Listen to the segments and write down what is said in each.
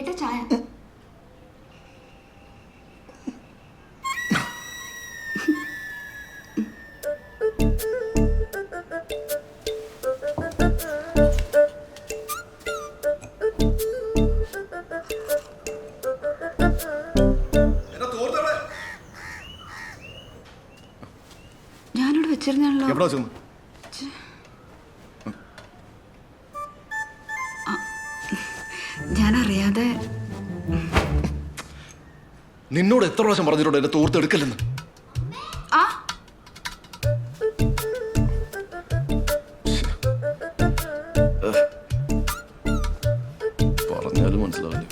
ചേട്ടാ ചായ. ഞാനിവിടെ വെച്ചിരുന്നല്ലോ. ഞാനറിയാതെ. നിന്നോട് എത്ര പ്രാവശ്യം പറഞ്ഞിട്ടുണ്ട് എന്നെ തോർത്തെടുക്കല്ലെന്ന്? പറഞ്ഞാലും മനസ്സിലാവില്ല.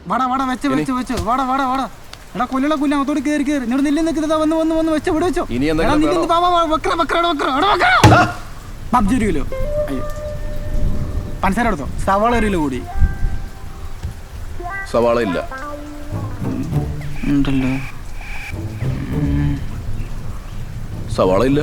വാടാ വാടാ വെച്ച് വെച്ച് വെച്ച് വാടാ വാടാ വാടാ. എടാ കൊല്ലുള്ള പുല്ല അങ്ങോട്ട് കയറി കയറി എന്നോട് നെല്ല് നിൽക്കുന്നത് വന്ന് വന്ന് വന്ന് വെച്ച് ഇവിടെ വെച്ചോ. PUBG 1 kilo. അയ്യോ പഞ്ചസാര എടുത്തോ. സവാള 1 കിലോ കൂടി. സവാള ഇല്ല ഉണ്ടല്ലോ. സവാള ഇല്ല.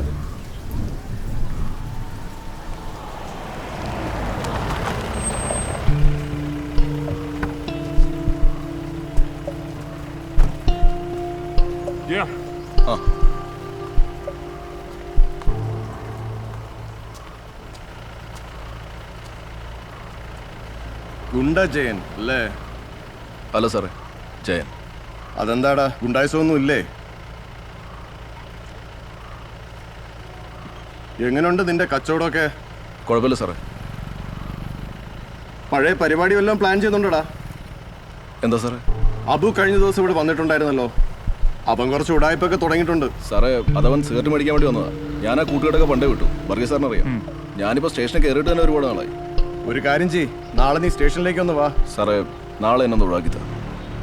ഗുണ്ട ജയൻ അല്ലേ? അല്ല സാറേ, ജയൻ. അതെന്താടാ, ഗുണ്ടായിസമൊന്നും ഇല്ലേ? എങ്ങനെയുണ്ട് നിന്റെ കച്ചവടമൊക്കെ? കുഴപ്പമില്ല സാറേ. പഴയ പരിപാടി വല്ലതും പ്ലാൻ ചെയ്യുന്നുണ്ടോടാ? എന്താ സാറേ? അബു കഴിഞ്ഞ ദിവസം ഇവിടെ വന്നിട്ടുണ്ടായിരുന്നല്ലോ. അവൻ കുറച്ച് ഉടായ്പൊക്കെ തുടങ്ങിയിട്ടുണ്ട്. സാറേ, അതവൻ സിഗരറ്റ് മേടിക്കാൻ വേണ്ടി വന്നതാ. ഞാൻ ആ കൂട്ടുകെട്ടൊക്കെ പണ്ടേ വിട്ടു. വർഗീസ് സാറിന് അറിയാം. ഞാനിപ്പോൾ സ്റ്റേഷനിൽ കയറിയിട്ട് തന്നെ ഒരുപാട് നാളായി. ഒരു കാര്യം ചെയ്യ്, നാളെ നീ സ്റ്റേഷനിലേക്ക് ഒന്ന് വാ. സാറേ, നാളെ എന്നെ ഒഴിവാക്കി തരാം.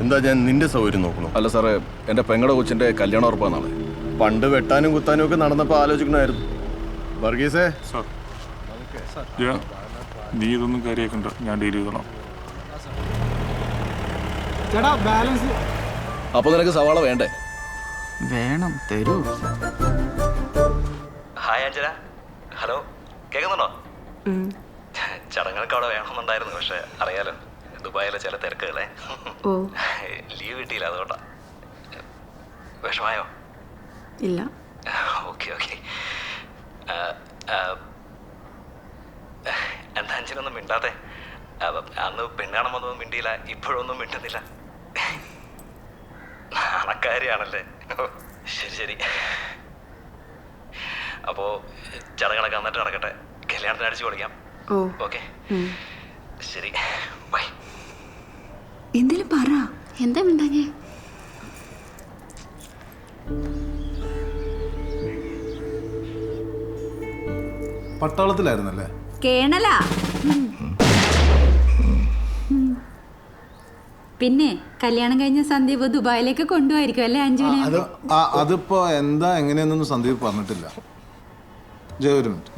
എന്താ, ഞാൻ നിന്റെ സൗകര്യം നോക്കണം? അല്ല സാറേ, എൻ്റെ പെങ്ങളുടെ കൊച്ചിൻ്റെ കല്യാണം ഉറപ്പാണ് നാളെ. പണ്ട് വെട്ടാനും കുത്താനും ഒക്കെ നടന്നപ്പോൾ ആലോചിക്കണമായിരുന്നു. വർഗീസേ, നീ ഇതൊന്നും കാര്യമാക്കണ്ട, ഞാൻ ഡീൽ ചെയ്തോളാം. ചേട്ടാ ബാലൻസ്. അപ്പോൾ നിനക്ക് സവാള വേണ്ടേ? വേണം, തരൂ. ഹായ് അഞ്ജന. ഹലോ, കേൾക്കുന്നുണ്ടോ? ചടങ്ങുകൾക്ക് അവിടെ വേണമെന്നുണ്ടായിരുന്നു, പക്ഷെ അറിയാലോ ദുബായിലെ ചില തിരക്കുകളെ. ലീവ് കിട്ടിയില്ല, അതുകൊണ്ടാ. വിഷമായോ? ഇല്ല. Okay okay. എന്താ അഞ്ജനൊന്നും മിണ്ടാതെ? അന്ന് പെണ്ണാണം വന്നൊന്നും മിണ്ടിയില്ല, ഇപ്പോഴൊന്നും മിണ്ടുന്നില്ല. നാണക്കാരിയാണല്ലേ? ശരി ശരി. അപ്പോ ചടങ്ങുകളൊക്കെ വന്നിട്ട് നടക്കട്ടെ. കല്യാണത്തിന് അടിച്ചു പൊളിക്കാം. ഓക്കെ, ശരി, ബൈ. എന്തേലും പറ. എന്താ മിണ്ടാഞ്ഞേ? പട്ടാളത്തിലായിരുന്നല്ലേ? കേണലാ. പിന്നെ കല്യാണം കഴിഞ്ഞ സന്ദീപ് ദുബായിലേക്ക് കൊണ്ടുപോയിരിക്കും അല്ലേ അഞ്ജുവിനെ? അതിപ്പോ എന്താ എങ്ങനെയൊന്നും സന്ദീപ് പറഞ്ഞിട്ടില്ല. ഒരു മിനിറ്റ്.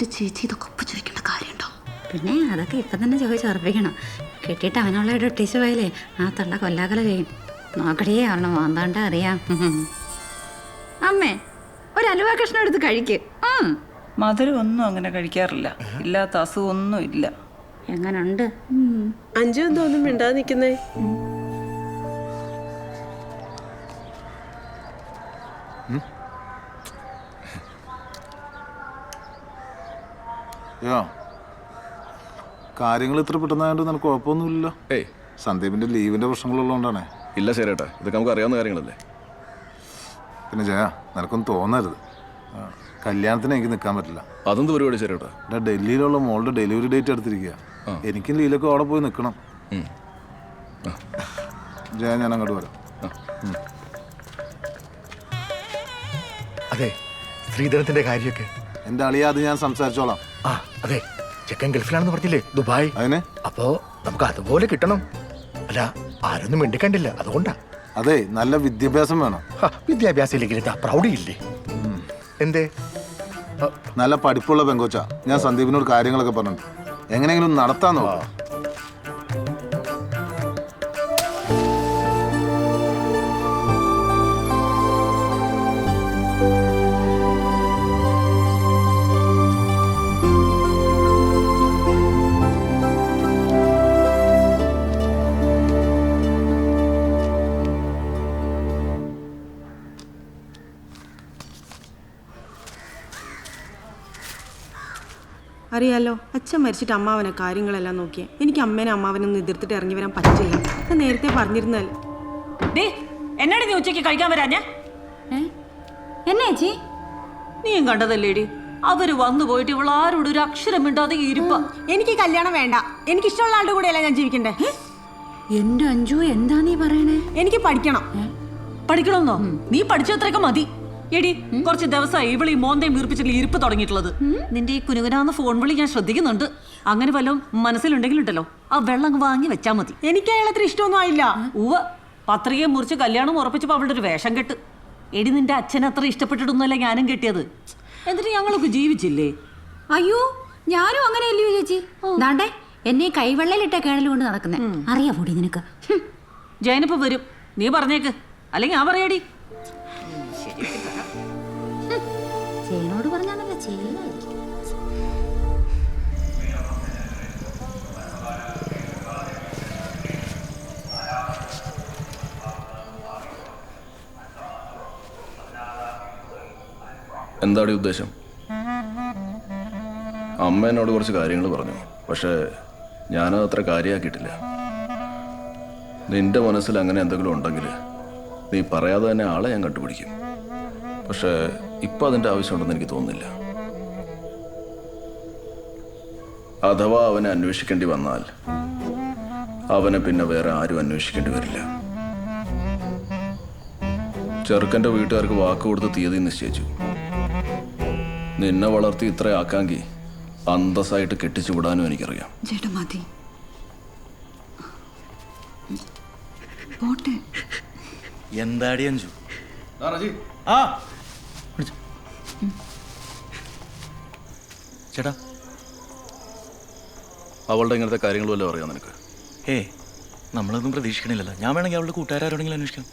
ചേച്ചി ഇതൊക്കെ ഒപ്പ് ചോദിക്കേണ്ട കാര്യമുണ്ടോ? പിന്നെ അതൊക്കെ ഇപ്പം തന്നെ ചോദിച്ചുറപ്പിക്കണം. കെട്ടിയിട്ട് അവനുള്ള ഒട്ടീച്ച് പോയാലേ ആ തള്ള കൊല്ലാകല ചെയ്യും. നോക്കടേ അവളെ മാന്താണ്ട അറിയാം. അമ്മേ, ഒരു അലുവ കഷ്ണം എടുത്ത് കഴിക്ക്. മധുരം ഒന്നും അങ്ങനെ കഴിക്കാറില്ല. ഇല്ലാത്ത അസുഖമൊന്നും ഇല്ല. എങ്ങനുണ്ട് അഞ്ജു? എന്തോന്നും മിണ്ടാതെ നിൽക്കുന്നേ? കാര്യങ്ങൾ ഇത്ര പെട്ടെന്നായോണ്ട് നിനക്ക് കുഴപ്പമൊന്നുമില്ലല്ലോ? ഏയ്, സന്ദീപിന്റെ ലീവിന്റെ പ്രശ്നങ്ങളുള്ളതുകൊണ്ടാണേ. ഇല്ല ശരിയേട്ടാ, ഇതൊക്കെ നമുക്ക് അറിയാവുന്ന കാര്യങ്ങളല്ലേ. പിന്നെ ജയ, നിനക്കൊന്നും തോന്നരുത്. കല്യാണത്തിന് എനിക്ക് നിൽക്കാൻ പറ്റില്ല. അതെന്ത് പരിപാടി ശരിയേട്ടാ? ഡൽഹിയിലുള്ള മോളുടെ ഡെലിവറി ഡേറ്റ് എടുത്തിരിക്കുക. എനിക്കും ലീലൊക്കെ അവിടെ പോയി നിൽക്കണം. ജയ, ഞാൻ അങ്ങോട്ട് വരാം. അതെ, ശ്രീധരത്തിന്റെ കാര്യമൊക്കെ എന്റെ അളിയ അത് ഞാൻ സംസാരിച്ചോളാം. അതെ, ചെക്കൻ ഗൾഫിലാണെന്ന് പറഞ്ഞില്ലേ, ദുബായ്. അതിന് അപ്പോ നമുക്ക് അതുപോലെ കിട്ടണം. അല്ല, ആരൊന്നും മിണ്ടിക്കണ്ടില്ല, അതുകൊണ്ടാ. അതെ, നല്ല വിദ്യാഭ്യാസം വേണം. വിദ്യാഭ്യാസം ഇല്ലെങ്കിൽ എന്താ പ്രൗഢിയില്ലേ? എന്തേ? നല്ല പഠിപ്പുള്ള പെങ്കോച്ച. ഞാൻ സന്ദീപിനോട് കാര്യങ്ങളൊക്കെ പറഞ്ഞിട്ടുണ്ട്. എങ്ങനെയെങ്കിലും നടത്താൻ നോക്കാം. അറിയാലോ, അച്ഛൻ മരിച്ചിട്ട് അമ്മാവനെ കാര്യങ്ങളെല്ലാം നോക്കിയേ. എനിക്ക് അമ്മേനെ അമ്മാവനൊന്നും എതിർത്തിട്ട് ഇറങ്ങി വരാൻ പറ്റില്ല. ഞാൻ നേരത്തെ പറഞ്ഞിരുന്നാൽ. എന്നാടി നീ ഉച്ചയ്ക്ക് കഴിക്കാൻ വരാഞ്ഞ? എന്നാ ചേച്ചി? നീയും കണ്ടതല്ലേടി, അവര് വന്നു പോയിട്ട് ഇവളാരോട് ഒരു അക്ഷരം മിണ്ടാതെ ഇരിപ്പ. എനിക്ക് കല്യാണം വേണ്ട. എനിക്ക് ഇഷ്ടമുള്ള ആളുടെ കൂടെയല്ല ഞാൻ ജീവിക്കണ്ടേ. എന്റെ അഞ്ജു, എന്താ നീ പറയണേ? എനിക്ക് പഠിക്കണം. പഠിക്കണമെന്നോ? നീ പഠിച്ചത്രയൊക്കെ മതി. എടി, കുറച്ച് ദിവസമായി ഇവളീ മോന്തയും വീർപ്പിച്ചിട്ട് ഇരിപ്പ് തുടങ്ങിയിട്ടുള്ളത്. നിന്റെ ഈ കുനുകുനാന്ന് ഫോൺ വിളി ഞാൻ ശ്രദ്ധിക്കുന്നുണ്ട്. അങ്ങനെ വല്ലതും മനസ്സിലുണ്ടെങ്കിലുണ്ടല്ലോ, ആ വെള്ളം വാങ്ങി വെച്ചാ മതി. എനിക്ക് അയാളത്ര ഇഷ്ടമൊന്നും ആയില്ല. ഉവ്വ, പത്രികയെ മുറിച്ച് കല്യാണം ഉറപ്പിച്ചപ്പോ അവളുടെ ഒരു വേഷം കെട്ട്. എടി, നിന്റെ അച്ഛൻ അത്ര ഇഷ്ടപ്പെട്ടിട്ടൊന്നുമല്ല ഞാനും കെട്ടിയത്. എന്നിട്ട് ഞങ്ങളൊക്കെ ജീവിച്ചില്ലേ? അയ്യോ, ഞാനും അങ്ങനെയല്ലയോ ചേച്ചി. ദാണ്ടേ എന്നെ കൈവെള്ളയിലിട്ട കേണൽ കൊണ്ട് നടക്കുന്നേ. അറിയാ പൊടി നിനക്ക്. ജയനിപ്പോ വരും, നീ പറഞ്ഞേക്ക്, അല്ലെങ്കിൽ ഞാൻ പറയാടി. ചേനോട് പറഞ്ഞാണല്ലോ ചെയ്യ. എന്താണ് ഉദ്ദേശം? അമ്മ എന്നോട് കുറച്ച് കാര്യങ്ങൾ പറഞ്ഞു, പക്ഷേ ഞാനത് അത്ര കാര്യമാക്കിയിട്ടില്ല. നിന്റെ മനസ്സിൽ അങ്ങനെ എന്തെങ്കിലും ഉണ്ടെങ്കിൽ നീ പറയാതെ തന്നെ ആളെ ഞാൻ കണ്ടുപിടിക്കും. പക്ഷേ ഇപ്പം അതിൻ്റെ ആവശ്യമുണ്ടെന്ന് എനിക്ക് തോന്നുന്നില്ല. അഥവാ അവനെ അന്വേഷിക്കേണ്ടി വന്നാൽ അവനെ പിന്നെ വേറെ ആരും അന്വേഷിക്കേണ്ടി വരില്ല. ചെറുക്കൻ്റെ വീട്ടുകാർക്ക് വാക്ക് കൊടുത്ത് തീയതി നിശ്ചയിച്ചു. നിന്നെ വളർത്തി ഇത്ര ആക്കാങ്കി അന്തസ്സായിട്ട് കെട്ടിച്ചു വിടാനും എനിക്കറിയാം. ചേട്ടാ മതി, പോട്ടെ. എന്താടി അഞ്ജു? ചേട്ടാ, അവളുടെ ഇങ്ങനത്തെ കാര്യങ്ങൾ വല്ലതും അറിയാം നിനക്ക്? നമ്മളൊന്നും പ്രതീക്ഷിക്കണില്ലല്ലോ. ഞാൻ വേണമെങ്കിൽ അവളുടെ കൂട്ടുകാരോടെങ്കിലും അന്വേഷിക്കാം.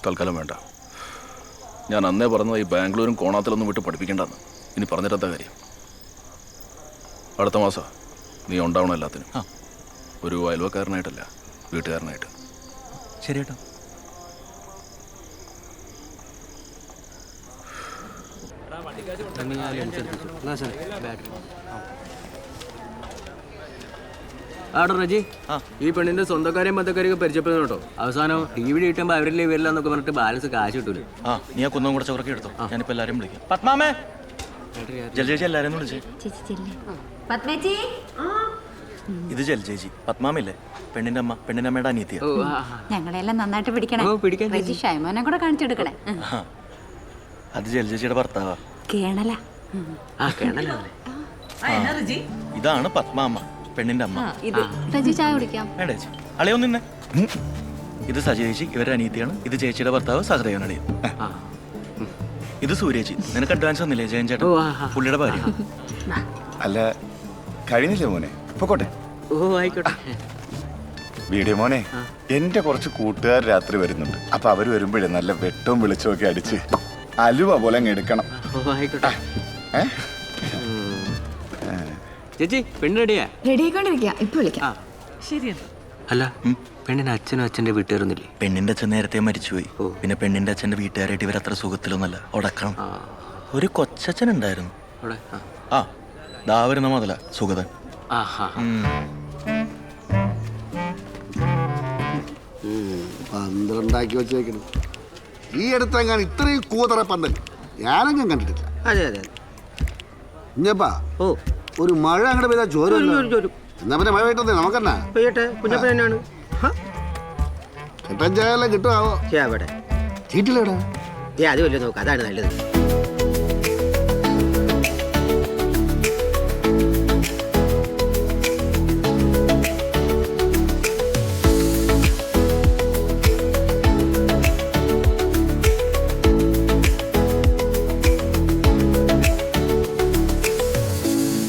തൽക്കാലം വേണ്ട. ഞാൻ അന്നേ പറഞ്ഞത് ഈ ബാംഗ്ലൂരും കോണാത്തിലൊന്നും വിട്ട് പഠിപ്പിക്കേണ്ടെന്ന്. ഇനി പറഞ്ഞിട്ടെന്താ കാര്യം? അടുത്ത മാസം നീ ഉണ്ടാവണം എല്ലാത്തിനും. ഒരു അയൽവക്കാരനായിട്ടല്ല, വീട്ടുകാരനായിട്ട്. ശരി കേട്ടോ. ആടോ റജി, ഈ പെണ്ണിന്റെ സ്വന്തക്കാരെയും ബന്ധക്കാരെയൊക്കെ പരിചയപ്പെടുന്നു കേട്ടോ. അവസാനം ടി.വി. കിട്ടുമ്പോൾ അവരില്ലേ വരില്ല എന്നൊക്കെ പറഞ്ഞിട്ട് ബാലൻസ് കാശ് കിട്ടൂല. നീ ആ കുന്നം കൂടെ ചോറൊക്കെ എടുത്തോ. ഞാനിപ്പോ എല്ലാരും വിളിക്കാം. പത്മാമേ, ജലജേച്ചി എല്ലാരും വിളിച്ചേ. ഇത് ജലജേച്ചി, പത്മാമല്ലേ പെണ്ണിന്റെ അമ്മ, പെണ്ണിന്റെ അമ്മയുടെ അനിയത്തിയ. ഞങ്ങളെല്ലാം നന്നായിട്ട് പിടിക്കണേ. ഷൈമോനെ കൂടെ കാണിച്ചെടുക്കണേ. അത് ജലജേച്ചിയുടെ ഭർത്താവാ, കേണല. ഇതാണ് പത്മാമ്മ, പെണ്ണിന്റെ അമ്മ. ചായ കുടിക്കാം. വേണ്ട ചേച്ചി, അളയൊന്നും നിന്നെ. ഇത് സജയേച്ചി, ഇവരുടെ അനിയത്തിയാണ്. ഇത് ചേച്ചിയുടെ ഭർത്താവ് സഹദേവനടിയ. ഇത് സൂര്യേച്ചി, നിനക്ക് അഡ്വാൻസ് ഒന്നില്ലേ ജയൻ ചേട്ടൻ, പുള്ളിയുടെ ഭാര്യ. അല്ല, കഴിഞ്ഞില്ലേ മോനെ? പൊക്കോട്ടെ. വീഡിയോ മോനെ, എന്റെ കുറച്ച് കൂട്ടുകാർ രാത്രി വരുന്നുണ്ട്. അപ്പൊ അവര് വരുമ്പോഴേ നല്ല വെട്ടവും വെളിച്ചവും ഒക്കെ അടിച്ച് അലുവ പോലെ അങ്ങ് എടുക്കണം. ചേച്ചി, പെണ്ണ് റെഡിയാ? റെഡിയായിക്കൊണ്ടിരിക്കുക, ഇപ്പൊ വിളിക്കാം. ശരിയാണ്. അല്ല, പെണ്ണിന് അച്ഛനും അച്ഛൻ്റെ വീട്ടുകാരൊന്നുമില്ലേ? പെണ്ണിന്റെ അച്ഛൻ നേരത്തെ മരിച്ചുപോയി. പിന്നെ പെണ്ണിന്റെ അച്ഛന്റെ വീട്ടുകാരായിട്ട് ഇവരത്ര സുഖത്തിലൊന്നല്ല, ഉടക്കണം. ഒരു കൊച്ചച്ഛൻ ഉണ്ടായിരുന്നു. ദാ വരുന്ന മുതല സുഗതൻ. പന്ത്രണ്ടാക്കി വെച്ചേക്കണം. ഈ അടുത്തെങ്ങാൻ ഇത്രയും കൂതറ പന്തൽ ഞാനെങ്ങും കണ്ടിട്ടില്ല. അതെ അതെ. കുഞ്ഞപ്പാ, ഒരു മഴ അങ്ങോട്ട് പെയ്താൽ ചോരും. എന്നാ പിന്നെ മഴ പെയ്യട്ടെ, നമുക്കെന്നാ പെയ്യട്ടെ. കുഞ്ഞപ്പൻ തന്നെയാണ്. കെട്ടൻ ചായ എല്ലാം കിട്ടുമാവോ? അവിടെ ചീറ്റില്ലടാ. അത് വല്ല നോക്കാം, അതാണ് നല്ലത്.